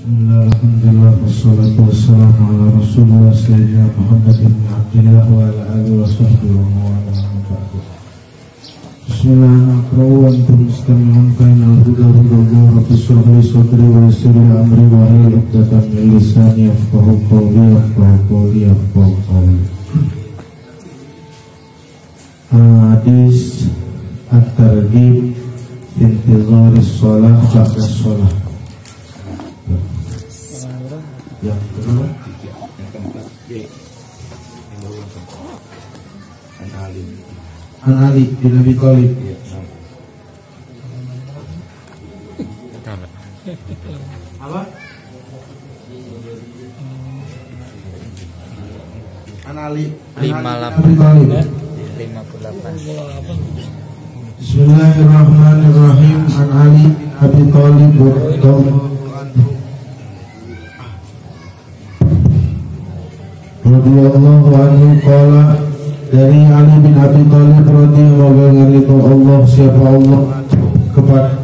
Bismillahirrahmanirrahim. Wassalatu wassalamu ala Rasulullah Sayyidina Muhammad bin Abdillah wa ala alihi wa sahbihi wa mawala. Bismillahirrahmanirrahim. Antum mustami'un kain al-huda huda rabbi shrah li sadri wa yassir li amri wa hlul 'uqdatam min lisani yafqahu qawli. Hadis at-targhib intizar as-shalah ba'da shalah. Yang kedua, yang keempat B. An Ali bin Abi Thalib. Apa? An Ali 58. Bismillahirrahmanirrahim. An Ali bin Abi Thalib radhiyallahu anhu qala, dari Ali bin Abi Thalib radhiyallahu anhu, Allah siapa Allah kepada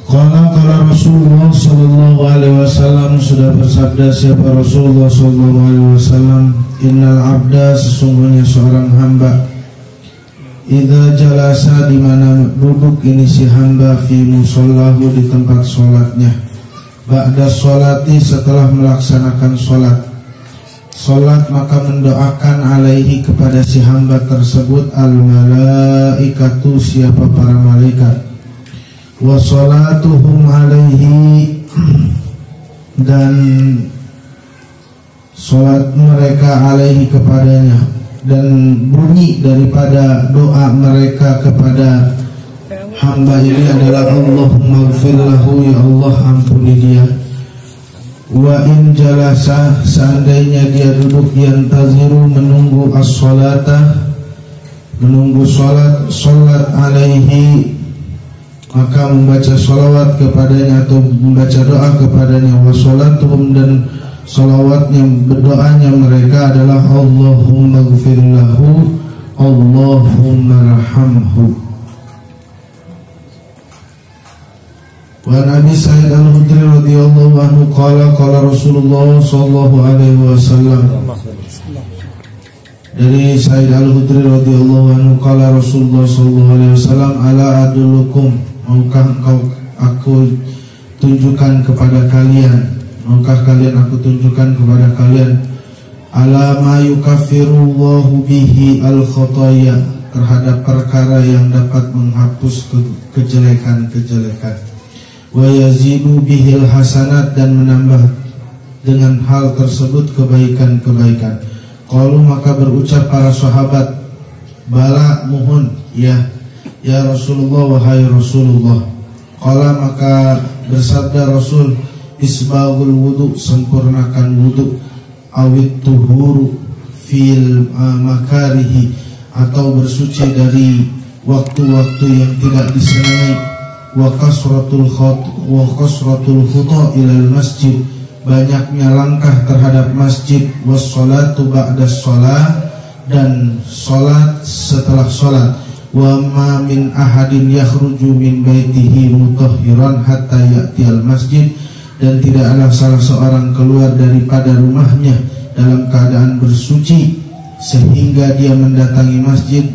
Qala Rasulullah sallallahu alaihi wasallam, sudah bersabda siapa Rasulullah sallallahu alaihi wasallam, innal abda, sesungguhnya seorang hamba, idza jalasa, di mana duduk ini si hamba, fi musallahu, di tempat sholatnya, ba'da sholati, setelah melaksanakan sholat, maka mendoakan alaihi, kepada si hamba tersebut, al malaikatu, siapa para malaikat, wa sholatuhum alaihi, dan sholat mereka alaihi, kepadanya, dan bunyi daripada doa mereka kepada hamba ini adalah Allahumma ighfir lahu, ya Allah ampuni dia. Wa in jalasa, seandainya dia duduk, yantaziru, menunggu as-sholata, menunggu sholat alaihi, maka membaca sholawat kepadanya atau membaca doa kepadanya, wa sholatuhum, dan salawatnya, berdoanya mereka adalah Allahumma ighfir lahu, Allahumma rahamhu. Wa Nabi Sa'id al-Khudri radhiyallahu anhu qala Rasulullah sallallahu alaihi wasallam, dari Sa'id al-Khudri radhiyallahu anhu qala Rasulullah sallallahu alaihi wasallam, ala adullukum, maukah aku tunjukkan kepada kalian, maukah kalian aku tunjukkan kepada kalian, ala ma yukaffirullahu bihi al-khotoya, terhadap perkara yang dapat menghapus kejelekan-kejelekan, wa yazidu bihil hasanat, dan menambah dengan hal tersebut kebaikan-kebaikan. Qalu, maka berucap para sahabat, bala, mohon, ya Rasulullah, wahai Rasulullah. Qala, maka bersabda Rasul, isbagul wudu, sempurnakan wudu, awit tuhuru fil makarihi, atau bersuci dari waktu-waktu yang tidak disenangi, wa kasratul khuta ilal masjid, banyaknya langkah terhadap masjid, was sholatu ba'da sholat, dan sholat setelah sholat, wa ma min ahadin yakhruju min baitihi mutahhiran hatta ya'tiyal masjid, dan tidak ada salah seorang keluar daripada rumahnya dalam keadaan bersuci sehingga dia mendatangi masjid,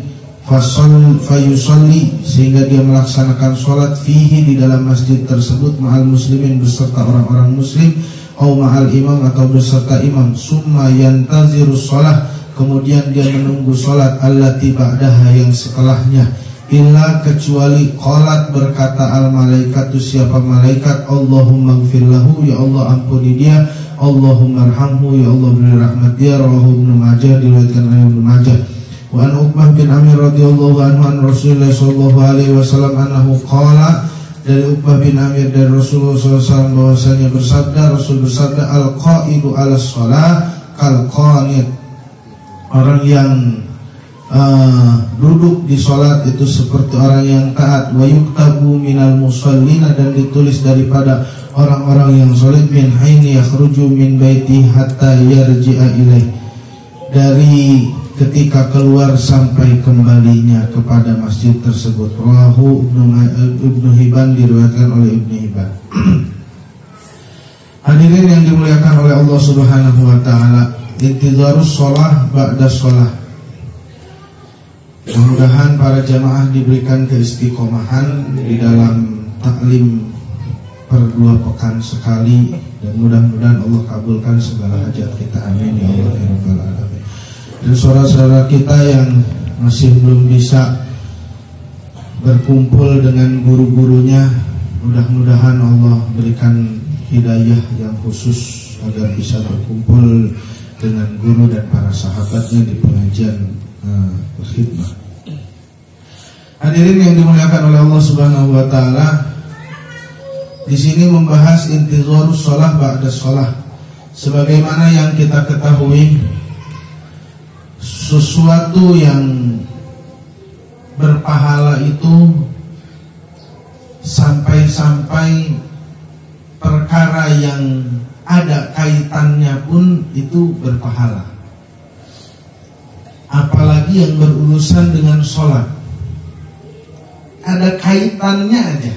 fayusalli, sehingga dia melaksanakan sholat, fihi, di dalam masjid tersebut, ma'al muslimin, beserta orang-orang muslim, au ma'al imam, atau beserta imam, summa yantazirus sholat, kemudian dia menunggu sholat, allati ba'daha, yang setelahnya, illa, kecuali, qalat, berkata al malaikatu, siapa malaikat, Allahumma ighfir lahu, ya Allah ampuni dia, Allahumma arhamhu, ya Allah beri rahmat dia. Rawahu Ibnu Majah, diriwayatkan oleh Ibnu Majah. Wa an Uqbah bin Amir radhiyallahu anhu an Rasulullah sallallahu alaihi wasallam annahu qala, dari Uqbah bin Amir dari Rasulullah SAW bahwasanya Rasul bersabda, al qaidu ala shalah kal qanit, orang yang duduk di sholat itu seperti orang yang taat, wa yuktabu minal musallina, dan ditulis daripada orang-orang yang sholat, min haini yakhruju min baiti hatta yarji'a ilaih, dari ketika keluar sampai kembalinya kepada masjid tersebut. Rawahu Ibnu Hibban, diriwayatkan oleh Ibnu Hibban. Hadirin yang dimuliakan oleh Allah Subhanahu wa taala, intizarus shalah ba'da shalah. Mudah-mudahan para jamaah diberikan keistiqomahan di dalam taklim per 2 pekan sekali, dan mudah-mudahan Allah kabulkan segala hajat kita, amin ya Allah ya rabbal alamin. Dan saudara-saudara kita yang masih belum bisa berkumpul dengan guru-gurunya, mudah-mudahan Allah berikan hidayah yang khusus agar bisa berkumpul dengan guru dan para sahabatnya di pengajian berkhidmah. Hadirin yang dimuliakan oleh Allah Subhanahu wa taala, di sini membahas intizarus shalah ba'da shalah. Sebagaimana yang kita ketahui, sesuatu yang berpahala itu sampai-sampai perkara yang ada kaitannya pun itu berpahala. Apalagi yang berurusan dengan sholat, ada kaitannya aja,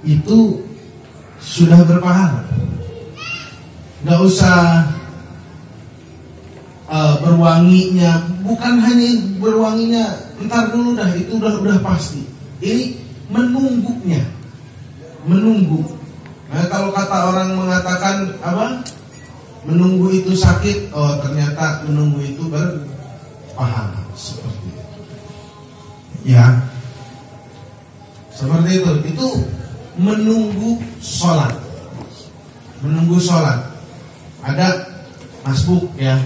itu sudah berpahala. Gak usah berwanginya, bukan hanya berwanginya ntar dulu dah, itu udah pasti. Ini menunggunya, menunggu. Nah, kalau kata orang mengatakan apa? Menunggu itu sakit, oh ternyata menunggu itu berpahala, seperti itu. Ya, seperti itu. Itu menunggu sholat, menunggu sholat. Ada masbuk ya.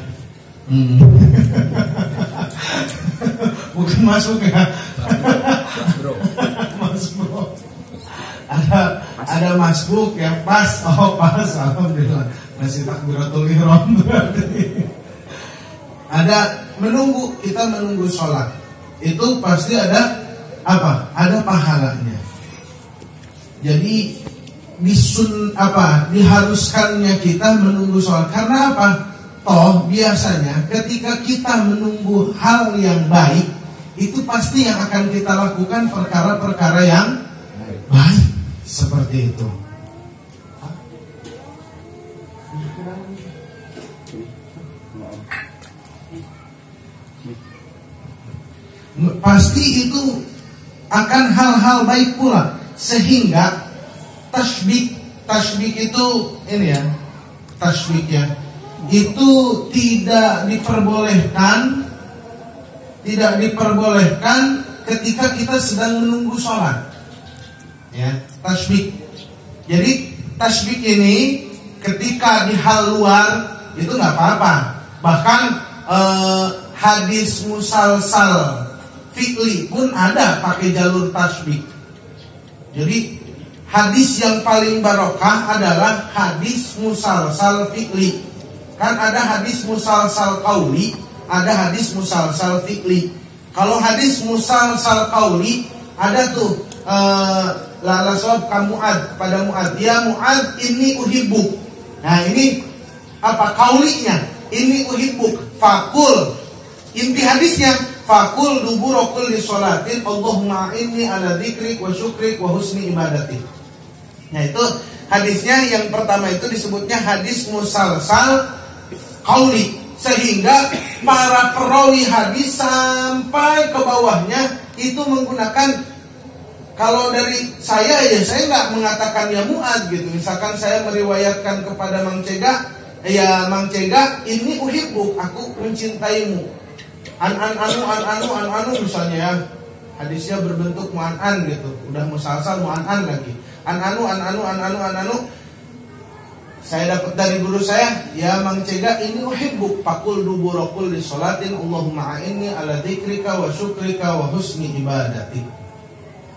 Bukan masuk ya. Masbuk. Ada masbuk yang pas. Oh pas, alhamdulillah. Masih takbiratul ihram berarti. Ada menunggu, kita menunggu sholat. Itu pasti ada apa? Ada pahalanya. Jadi diharuskannya kita menunggu sholat. Karena apa? Toh biasanya ketika kita menunggu hal yang baik, itu pasti yang akan kita lakukan perkara-perkara yang baik. Seperti itu. Pasti itu akan hal-hal baik pula. Sehingga tasbih itu ini ya, tasbih ya, itu tidak diperbolehkan ketika kita sedang menunggu sholat. Ya, tasbih. Jadi tasbih ini ketika di hal luar itu nggak apa-apa. Bahkan hadis musalsal fi'li pun ada pakai jalur tasbih. Jadi hadis yang paling barokah adalah hadis musalsal fi'li. Kan ada hadis musalsal qauli, ada hadis musalsal fi'li. Kalau hadis musalsal qauli ada tuh la sawab ka Mu'ad, pada Mu'ad, ya Mu'ad inni uhibbuk. Nah ini apa kaulinya? Ini uhibbuk. Fakul, inti hadisnya fakul dubura kulli sholatin Allahumma inni ala dzikrik wa syukrik wa husni ibadatik. Nah itu hadisnya yang pertama itu disebutnya hadis musalsal qauli, sehingga para perawi hadis sampai ke bawahnya itu menggunakan, kalau dari saya ya saya nggak mengatakan ya Mu'ad gitu. Misalkan saya meriwayatkan kepada Mang Cega, ya Mang Cega ini uhibbuk, aku mencintaimu. Anu misalnya ya, hadisnya berbentuk mu'an gitu, udah musalsal mu'an lagi. Anu. Saya dapat dari guru saya, ya Mang Cega ini uhibbuk, pakul duburokul di sholatin Allahumma a'inni ala dzikrika wa syukrika wa husni ibadatik.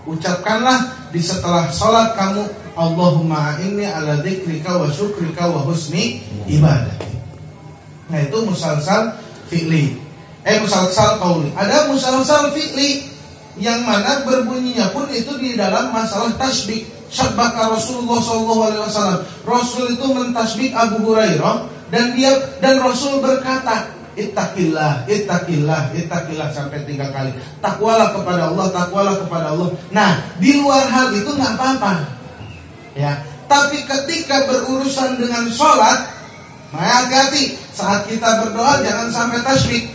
Ucapkanlah di setelah sholat kamu, Allahumma a'inni ala dzikrika wa syukrika wa husni ibadatik. Nah itu musalsal fi'li. Musalsal qauli. Ada musalsal fi'li yang mana berbunyinya pun itu di dalam masalah tasbih. Syabbaka Rasulullah SAW. Rasul itu mentasbih Abu Hurairah dan Rasul berkata, ittaqillah, ittaqillah, ittaqillah sampai 3 kali. Takwalah kepada Allah, takwalah kepada Allah. Nah, di luar hal itu nggak apa-apa, ya. Tapi ketika berurusan dengan sholat, maka hati-hati saat kita berdoa jangan sampai tasbih.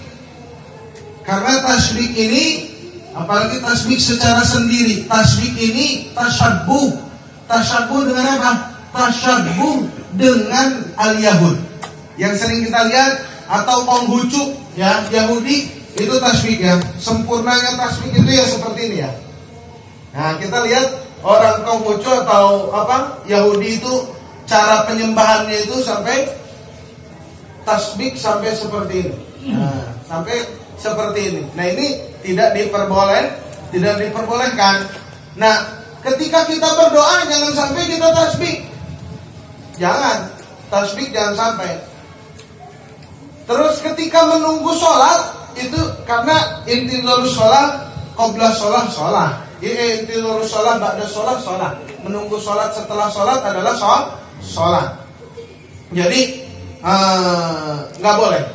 Karena tasbih ini, apalagi tasbih secara sendiri, tasbih ini tasyabbuh. Tasyabbuh dengan apa? Tasyabbuh dengan al-Yahud. Yang sering kita lihat, atau Konghucu, ya, Yahudi itu tasbih ya. Sempurnanya tasbih itu ya seperti ini ya. Nah, kita lihat orang Konghucu atau apa Yahudi itu cara penyembahannya itu sampai tasbih sampai seperti ini. Nah, sampai seperti ini. Nah, ini tidak diperbolehkan. Nah, ketika kita berdoa jangan sampai kita tasbih. Jangan tasbih, jangan sampai. Terus ketika menunggu sholat itu karena intidharus sholat, qabla sholat. Intidharus sholat, ba'da sholat. Menunggu sholat setelah sholat adalah sholat. Jadi nggak boleh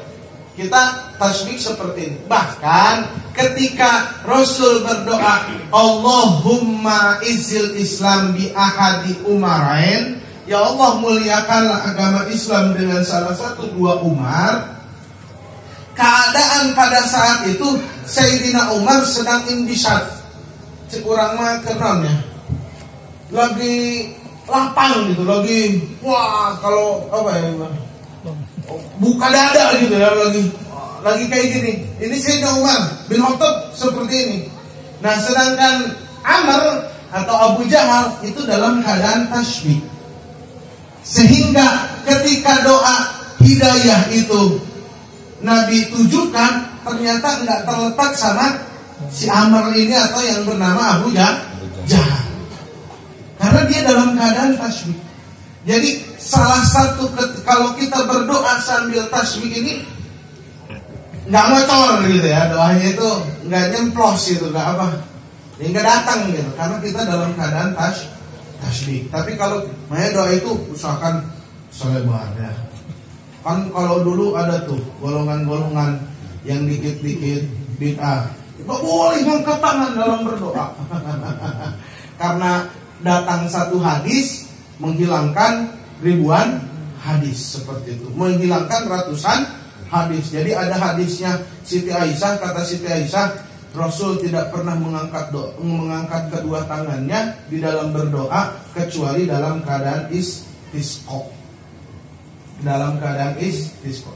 kita tasbih seperti ini. Bahkan ketika Rasul berdoa, Allahumma izzil Islam bi ahadi umarain, ya Allah muliakanlah agama Islam dengan salah satu 2 Umar. Keadaan pada saat itu Sayyidina Umar sedang imbisat, sekurang mah kenonnya, lagi lapang gitu, lagi wah kalau apa ya, buka dada gitu ya, lagi kayak gini. Ini Sayyidina Umar bin Khattab seperti ini. Nah, sedangkan Amr atau Abu Jahal itu dalam keadaan tasbih. Sehingga ketika doa hidayah itu Nabi tujukan, ternyata nggak terletak sama si Amr ini atau yang bernama Abu Jahal. Karena dia dalam keadaan tasbih. Jadi salah satu kalau kita berdoa sambil tasbih ini nggak ngocor gitu ya, doanya itu nggak nyemplos gitu, nggak apa, nggak datang gitu, karena kita dalam keadaan tasbih. Tapi kalau doa itu usahakan selebar ya. Kan kalau dulu ada tuh golongan-golongan yang dikit-dikit bid'ah, nggak boleh ngangkat tangan dalam berdoa. Karena datang satu hadis menghilangkan ribuan hadis seperti itu, menghilangkan ratusan hadis. Jadi ada hadisnya Siti Aisyah, kata Siti Aisyah, Rasul tidak pernah mengangkat kedua tangannya di dalam berdoa kecuali dalam keadaan istisqa. Dalam keadaan istisqa,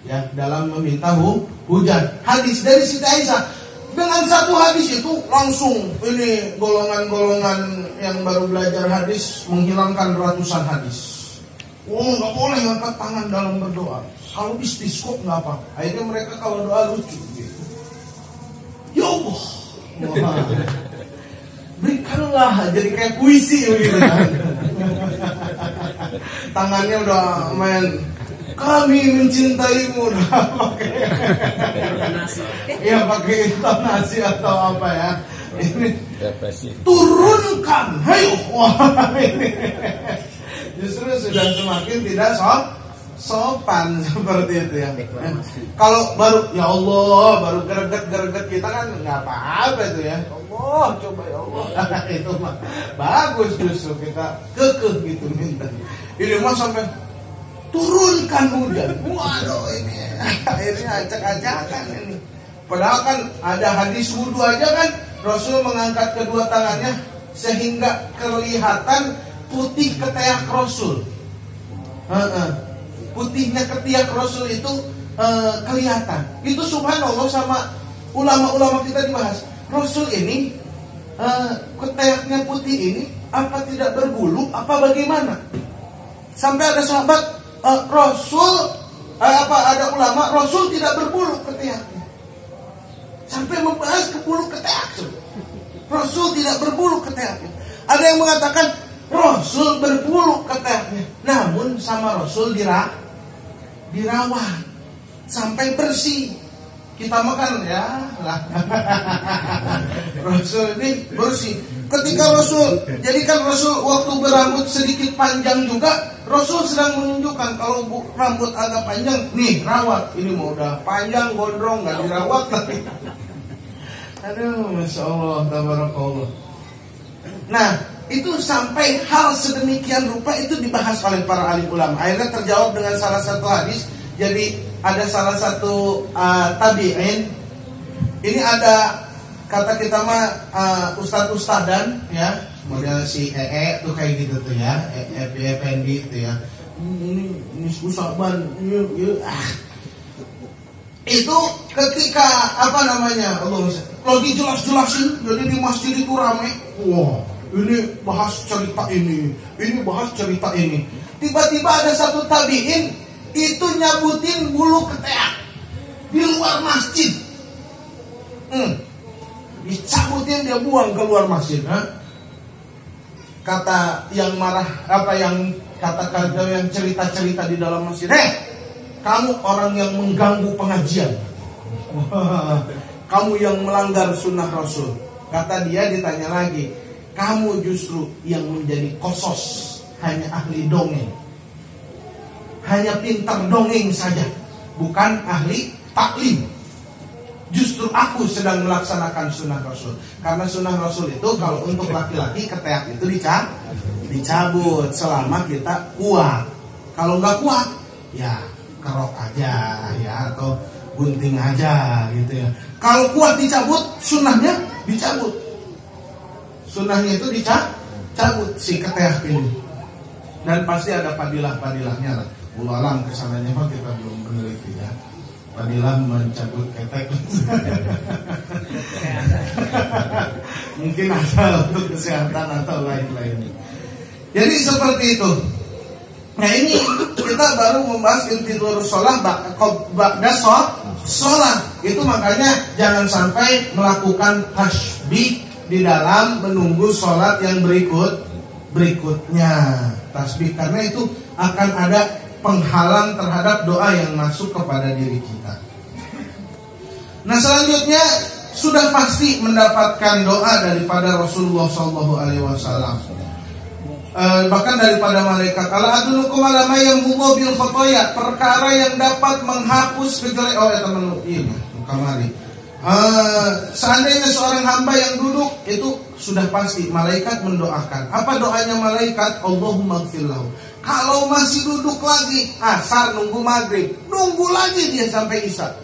ya, dalam meminta hujan. Hadis dari Siti Aisyah. Dengan satu hadis itu langsung ini golongan-golongan yang baru belajar hadis menghilangkan ratusan hadis. Oh, nggak boleh angkat tangan dalam berdoa. Kalau istisqa nggak apa. Akhirnya mereka kalau doa lucu gitu. Ya Allah, berikanlah, jadi kayak puisi gitu kan. Tangannya udah main kami mencintaimu, ya pakai intonasi atau apa ya, ini turunkan, hayo, ini justru sudah semakin tidak sopan seperti itu ya. Kalau baru ya Allah, baru gereget kita kan nggak apa-apa itu ya. Allah, coba ya Allah, itu mah bagus, justru kita kekeh gitu minta. Ini mah sampai turunkan hujan. Waduh, ini akhirnya acak-acakan ini. Padahal kan ada hadis wudu aja kan, Rasul mengangkat kedua tangannya sehingga kelihatan putih ketiak Rasul. Putihnya ketiak Rasul itu kelihatan. Itu subhanallah, sama ulama-ulama kita dibahas. Rasul ini ketiaknya putih ini apa tidak berbulu, apa bagaimana? Sampai ada sahabat Rasul ada ulama Rasul tidak berbulu ketiaknya. Sampai membahas ke bulu ketiak. Rasul tidak berbulu ketiaknya. Ada yang mengatakan Rasul berbulu ketiaknya, namun sama Rasul dirawat sampai bersih. Kita makan ya lah. Rasul ini bersih. ketika Rasul, jadi kan Rasul waktu berambut sedikit panjang juga, Rasul sedang menunjukkan kalau rambut agak panjang, nih rawat. Ini mau udah panjang gondrong nggak dirawat lagi. Aduh, masya Allah, tabarakallah. Nah, itu sampai hal sedemikian rupa itu dibahas oleh para alim ulama. Akhirnya terjawab dengan salah satu hadis. Jadi ada salah satu tabi'in. Ini ada kata kita mah ustad-ustadan ya, model si tuh kayak gitu tuh ya, Effendi itu ya. Ini susah ban. Itu ketika apa namanya, lagi jelas-jelasin, jadi di masjid itu ramai. Wah, ini bahas cerita ini bahas cerita ini. Tiba-tiba ada satu tabiin itu nyabutin bulu ketek di luar masjid. Dicabutin, dia buang keluar masjid. Kata yang marah, yang cerita-cerita di dalam masjid, kamu orang yang mengganggu pengajian. Kamu yang melanggar sunnah Rasul. Kata dia, ditanya lagi, kamu justru yang menjadi kosos, hanya ahli dongeng, hanya pintar dongeng saja, bukan ahli taklim. Justru aku sedang melaksanakan sunnah Rasul. Karena sunnah Rasul itu kalau untuk laki-laki ketek itu dicabut selama kita kuat. Kalau nggak kuat, ya kerok aja ya, atau gunting aja gitu ya. Kalau kuat dicabut, sunnahnya dicabut. Sunnahnya itu dicabut si ketek ini. Dan pasti ada padilah-padilahnya lah. Ulalang kesananya mah kita belum meneliti ya. Padilah mencabut ketek. Mungkin ada untuk kesehatan atau lain-lain. Jadi seperti itu. Nah, ini kita baru membahas intidurus sholat ba'da sholat. Itu makanya jangan sampai melakukan tasbih di dalam menunggu sholat yang berikutnya. Tasbih, karena itu akan ada penghalang terhadap doa yang masuk kepada diri kita. Nah, selanjutnya sudah pasti mendapatkan doa daripada Rasulullah SAW. Bahkan daripada malaikat. Ala adulukum ala ma yamhu bil khotoya, perkara yang dapat menghapus kejelekan. Seandainya seorang hamba yang duduk, itu sudah pasti malaikat mendoakan. Apa doanya malaikat? Allahumma ighfir lahu. Kalau masih duduk lagi, asar nunggu maghrib, nunggu lagi dia sampai isya.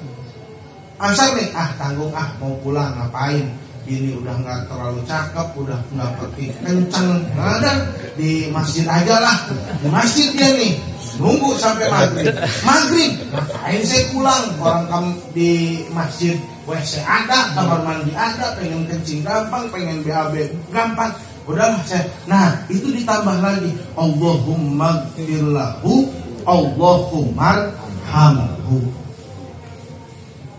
Asar nih, tanggung mau pulang, ngapain? Ini udah nggak terlalu cakep, udah nggak pergi kencang, ada di masjid aja lah. Di masjid dia nih, nunggu sampai maghrib. Ngapain saya pulang? Orang kamu di masjid WC ada, kamar mandi ada, pengen kencing gampang, pengen BAB gampang. Udahlah saya. Nah, itu ditambah lagi, Allahumma gfirlahu, Allahumma arhamhu.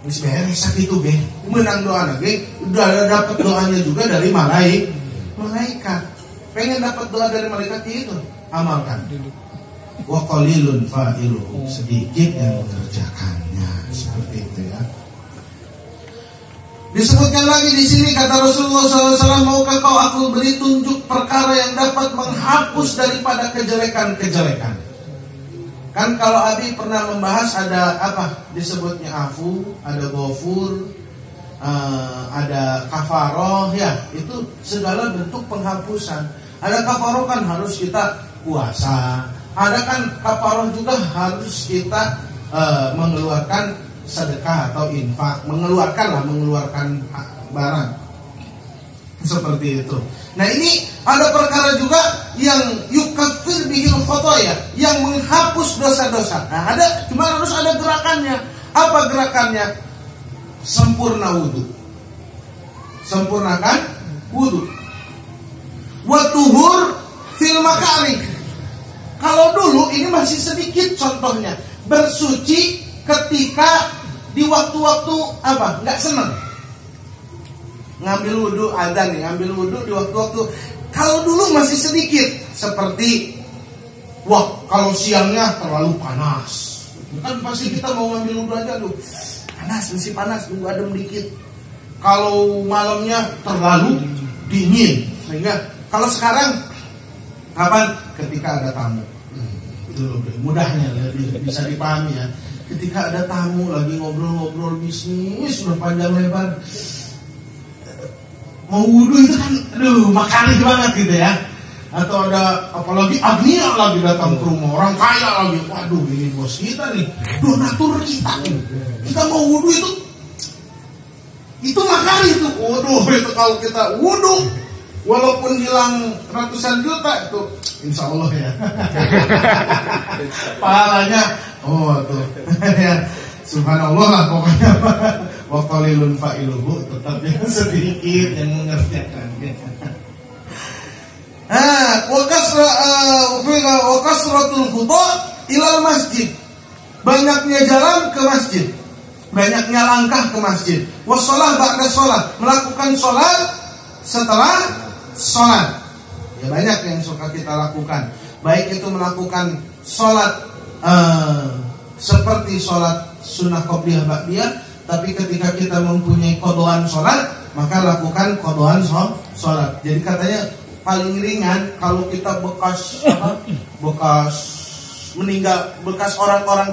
Beres sakit itu be, menang doa lagi, udah dapat doanya juga dari malaikat. Pengen dapat doa dari malaikat itu, amalkan. Wa qalilun fa'iluhu, sedikit yang mengerjakannya, seperti itu ya. Disebutkan lagi di sini kata Rasulullah SAW, maukah kau aku beri tunjuk perkara yang dapat menghapus daripada kejelekan-kejelekan. Kan kalau Abi pernah membahas ada apa disebutnya afu, ada ghafur, ada kafaroh ya, itu segala bentuk penghapusan. Ada kafaroh kan harus kita puasa, ada kan kafaroh juga harus kita mengeluarkan sedekah atau infak, mengeluarkan barang seperti itu. Nah, ini ada perkara juga yang yukaffir bihil khotoya, yang menghapus dosa-dosa. Nah, cuma harus ada gerakannya. Apa gerakannya? Sempurna wudu. Sempurnakan wudu. Wa tuhur fil makarih. Kalau dulu ini masih sedikit contohnya, bersuci ketika di waktu-waktu apa? Enggak senang. Ngambil wudu ada nih, ngambil wudu di waktu-waktu. Kalau dulu masih sedikit, seperti kalau siangnya terlalu panas, kan pasti kita mau ngambil wudu aja, panas, masih panas, tunggu adem dikit. Kalau malamnya terlalu dingin, Sehingga kalau sekarang kapan? Ketika ada tamu. Itu lebih mudahnya, lebih bisa dipahami ya. Ketika ada tamu lagi ngobrol-ngobrol bisnis udah panjang lebar, mau wudhu itu kan aduh makali banget gitu ya. Atau ada apalagi agnia lagi datang ke rumah orang kaya lagi, waduh ini bos kita nih, donatur kita nih, kita mau wudhu itu makali itu. Waduh itu kalau kita wudhu walaupun hilang ratusan juta itu insya Allah ya pahalanya tuh ya subhanallah lah pokoknya. Wa qalilun fa'iluhu, tetap yang sedikit yang mengerjakannya. Wa kasratul khuta ilal masjid, banyaknya jalan ke masjid, banyaknya langkah ke masjid. Wassalah ba'da sholat, melakukan sholat setelah sholat. Ya banyak yang suka kita lakukan, baik itu melakukan sholat seperti sholat sunnah qobliyah ba'diyah, tapi ketika kita mempunyai qodhoan sholat, maka lakukan qodhoan sholat. Jadi katanya paling ringan kalau kita bekas orang-orang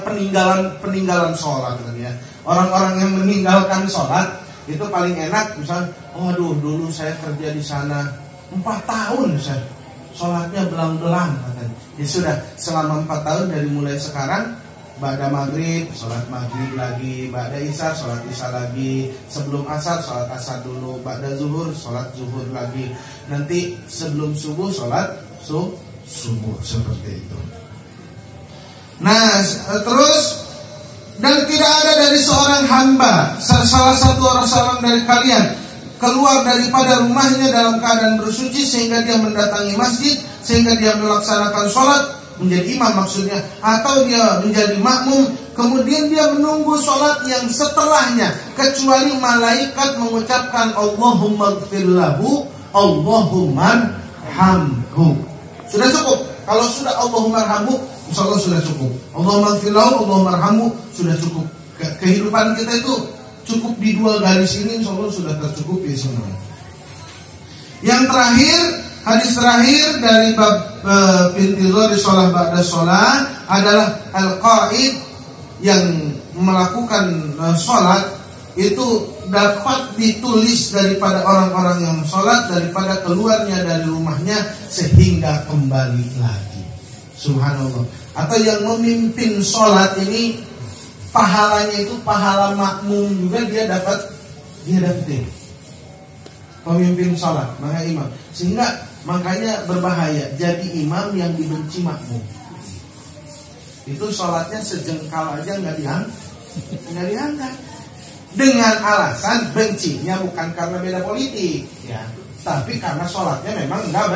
peninggalan sholat kan ya. Orang-orang yang meninggalkan sholat itu paling enak. Misal, dulu saya kerja di sana 4 tahun saya sholatnya belang-belang katanya. Ya sudah, selama 4 tahun dari mulai sekarang, ba'da maghrib sholat maghrib lagi, ba'da isya sholat isya lagi, sebelum asar sholat asar dulu, ba'da zuhur sholat zuhur lagi, nanti sebelum subuh sholat subuh, seperti itu. Nah terus, dan tidak ada dari seorang hamba, salah satu orang dari kalian keluar daripada rumahnya dalam keadaan bersuci sehingga dia mendatangi masjid, sehingga dia melaksanakan sholat, menjadi imam maksudnya, atau dia menjadi makmum, kemudian dia menunggu sholat yang setelahnya, kecuali malaikat mengucapkan Allahumma gfir lahu, Allahumma arhamhu. Sudah cukup. Kalau sudah Allahumma arhamhu, insyaallah sudah cukup. Allahumma gfir lahu, Allahumma arhamhu, sudah cukup. Kehidupan kita itu cukup di 2 garis ini, insyaallah sudah tercukupi semua. Yang terakhir, hadis terakhir dari bab intizari sholat ba'da sholat adalah al-qaid, yang melakukan sholat itu dapat ditulis daripada orang-orang yang sholat daripada keluarnya dari rumahnya sehingga kembali lagi. Subhanallah. Atau yang memimpin sholat ini pahalanya itu pahala makmum juga, dia dapat pemimpin sholat, maka imam. Sehingga makanya berbahaya jadi imam yang dibenci makmum. Itu sholatnya sejengkal aja nggak diangkat. Dengan alasan bencinya bukan karena beda politik, ya, tapi karena sholatnya memang nggak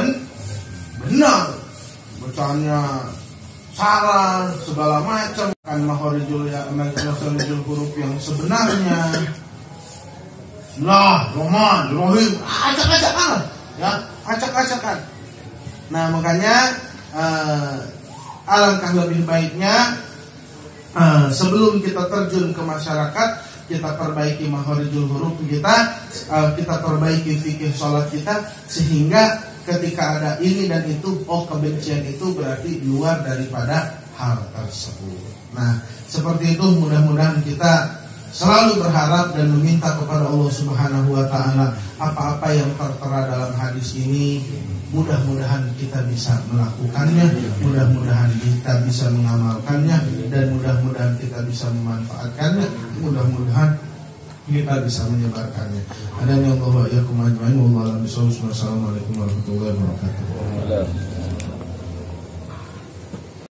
benar, bacaannya salah segala macam, kan mahorijul huruf yang sebenarnya. Rahman, Rahim, acak-acakan, ya, acak-acakan. Nah makanya alangkah lebih baiknya sebelum kita terjun ke masyarakat, kita perbaiki mahorijul huruf kita perbaiki fikih sholat kita, sehingga ketika ada ini dan itu, kebencian itu berarti di luar daripada hal tersebut. Nah seperti itu, mudah-mudahan kita selalu berharap dan meminta kepada Allah Subhanahu wa ta'ala apa-apa yang tertera dalam hadis ini, mudah-mudahan kita bisa melakukannya, mudah-mudahan kita bisa mengamalkannya, dan mudah-mudahan kita bisa memanfaatkannya, mudah-mudahan kita bisa menyebarkannya. Adanya Allah wa iyyakum ajmain. Wassalamualaikum warahmatullahi wabarakatuh.